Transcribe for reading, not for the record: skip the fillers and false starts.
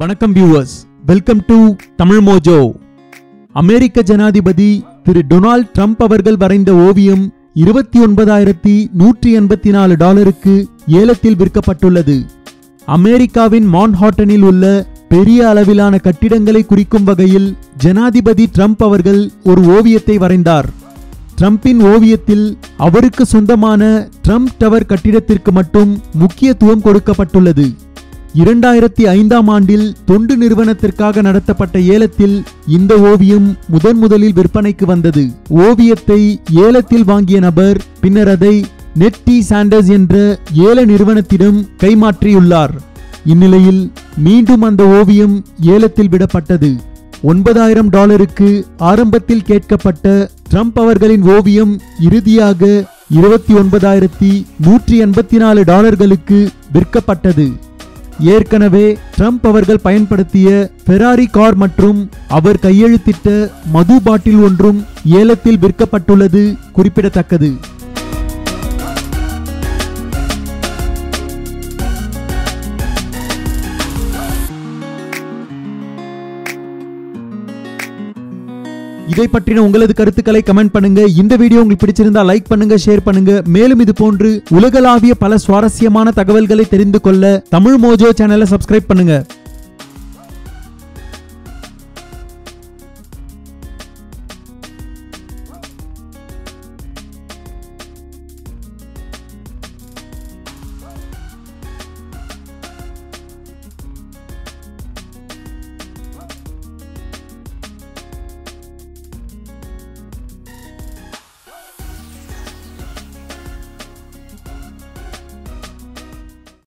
வணக்கம் viewers, welcome to Tamil Mojo. அமெரிக்க ஜனாதிபதி திரு டொனால்ட் ட்ரம்ப் அவர்கள் வரைந்த ஓவியம் $29,184 ஏலத்தில் விற்கப்பட்டுள்ளது. அமெரிக்காவின் மான்ஹாட்டனில் உள்ள பெரிய அளவிலான கட்டிடங்களை குறிக்கும் வகையில் ஜனாதிபதி ட்ரம்ப் அவர்கள் ஒரு ஓவியத்தை வரைந்தார். ட்ரம்பின் ஓவியத்தில் அவருக்கு சொந்தமான ட்ரம்ப் டவர் கட்டிடத்திற்கு மட்டும் முக்கியத்துவம் கொடுக்கப்பட்டுள்ளது. 2005ஆம் ஆண்டில் தொண்டு நிறுவனத்திற்காக நடத்தப்பட்ட ஏலத்தில் இந்த ஓவியம் முதலில் விற்பனைக்கு வந்தது. ஓவியத்தை ஏலத்தில் வாங்கிய நபர் பின்னர் அதை நெட் டி சாண்டர்ஸ் என்ற ஏல நிறுவனத்திடம் கைமாற்றியுள்ளார். இந்நிலையில் மீண்டும் அந்த ஓவியம் ஏலத்தில் விடப்பட்டது. $9,000 ஆரம்பத்தில் கேட்கப்பட்ட ட்ரம்ப் அவர்களின் ஓவியம் இறுதியாக $29,184 விற்கப்பட்டது. ஏற்கனவே ட்ரம்ப் அவர்கள் பயன்படுத்திய ஃபெராரி கார் மற்றும் அவர் கையெழுத்திட்ட மது பாட்டில் ஒன்றும் ஏலத்தில் விற்கப்பட்டுள்ளது குறிப்பிடத்தக்கது. இதை பற்றின உங்களது கருத்துக்களை கமெண்ட் பண்ணுங்க. இந்த வீடியோ உங்களுக்கு பிடிச்சிருந்தா லைக் பண்ணுங்க, ஷேர் பண்ணுங்க. மேலும் இது போன்று உலகளாவிய பல சுவாரஸ்யமான தகவல்களை தெரிந்து கொள்ள தமிழ் மோஜோ சேனலை சப்ஸ்கிரைப் பண்ணுங்க.